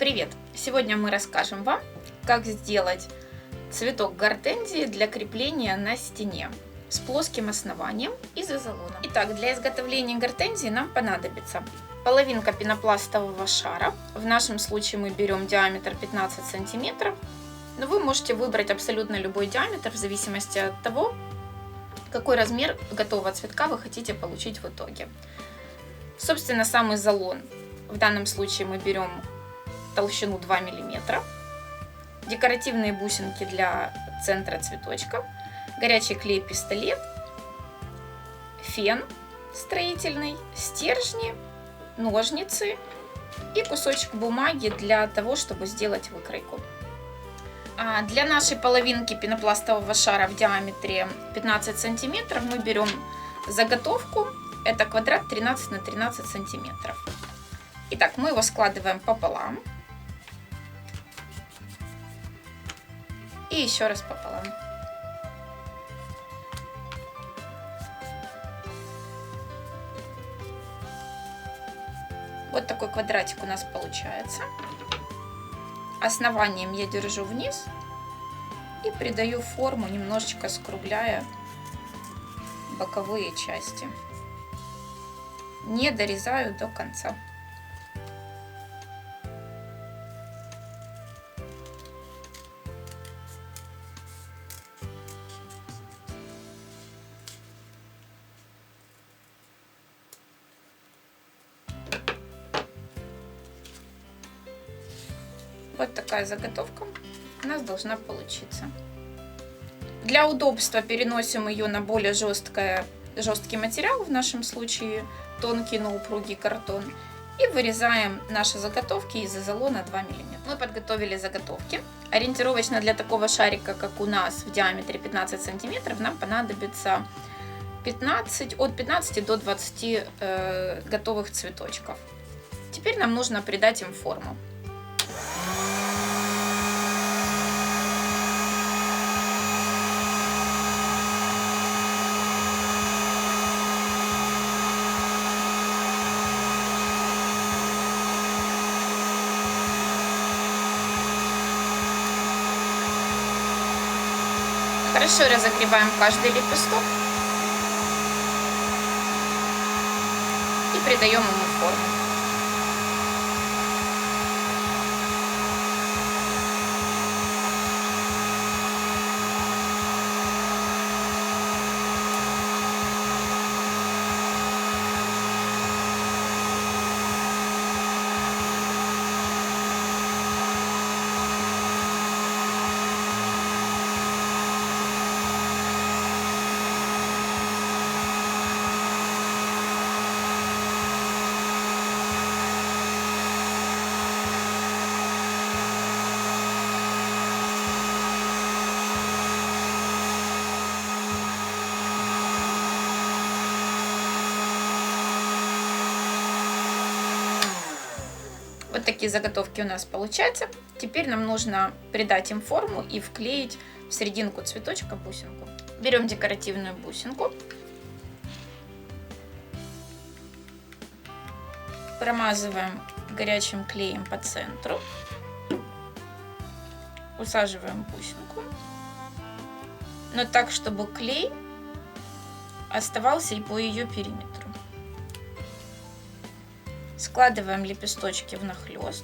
Привет! Сегодня мы расскажем вам, как сделать цветок гортензии для крепления на стене с плоским основанием из изолона. Итак, для изготовления гортензии нам понадобится половинка пенопластового шара. В нашем случае мы берем диаметр 15 сантиметров, но вы можете выбрать абсолютно любой диаметр в зависимости от того, какой размер готового цветка вы хотите получить в итоге. Собственно, сам изолон. В данном случае мы берем толщину 2 мм, декоративные бусинки для центра цветочка, горячий клей-пистолет, фен строительный, стержни, ножницы и кусочек бумаги для того, чтобы сделать выкройку. Для нашей половинки пенопластового шара в диаметре 15 сантиметров мы берем заготовку. Это квадрат 13 на 13 сантиметров. Итак, мы его складываем пополам. И еще раз пополам. Вот такой квадратик у нас получается. Основанием я держу вниз и придаю форму, немножечко скругляя боковые части. Не дорезаю до конца. Вот такая заготовка у нас должна получиться. Для удобства переносим ее на более жесткий материал, в нашем случае тонкий, но упругий картон, и вырезаем наши заготовки из изолона 2 мм. Мы подготовили заготовки. Ориентировочно для такого шарика, как у нас, в диаметре 15 сантиметров, нам понадобится от 15 до 20 готовых цветочков. Теперь нам нужно придать им форму. Хорошо разогреваем каждый лепесток и придаем ему форму. Вот такие заготовки у нас получаются. Теперь нам нужно придать им форму и вклеить в серединку цветочка бусинку. Берем декоративную бусинку, промазываем горячим клеем по центру, усаживаем бусинку, но так, чтобы клей оставался и по ее периметру. Складываем лепесточки внахлёст.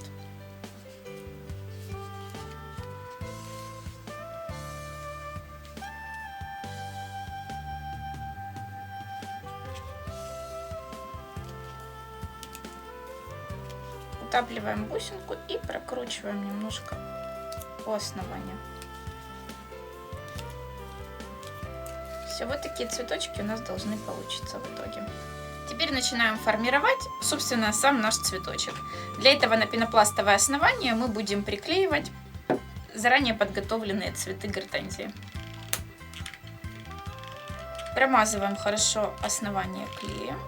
Утапливаем бусинку и прокручиваем немножко по основанию. Все, вот такие цветочки у нас должны получиться в итоге. Теперь начинаем формировать, собственно, сам наш цветочек. Для этого на пенопластовое основание мы будем приклеивать заранее подготовленные цветы гортензии. Промазываем хорошо основание клеем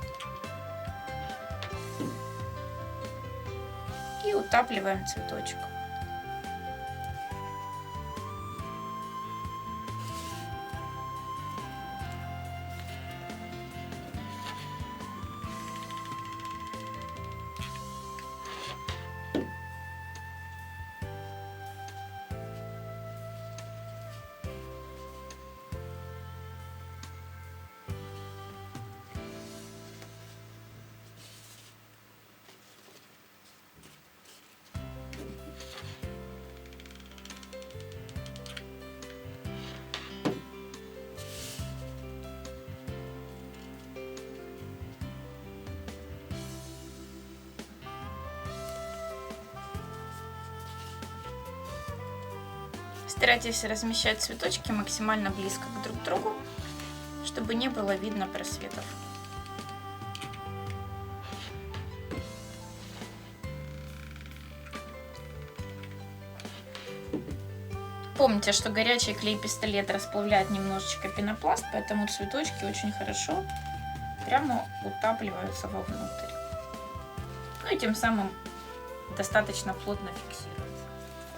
и утапливаем цветочек. Старайтесь размещать цветочки максимально близко друг к другу, чтобы не было видно просветов. Помните, что горячий клей-пистолет расплавляет немножечко пенопласт, поэтому цветочки очень хорошо прямо утапливаются вовнутрь. Ну и тем самым достаточно плотно фиксируется.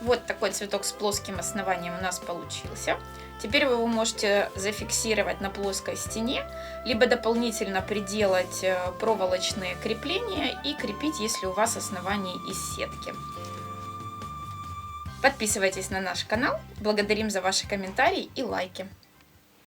Вот такой цветок с плоским основанием у нас получился. Теперь вы его можете зафиксировать на плоской стене, либо дополнительно приделать проволочные крепления и крепить, если у вас основание из сетки. Подписывайтесь на наш канал. Благодарим за ваши комментарии и лайки.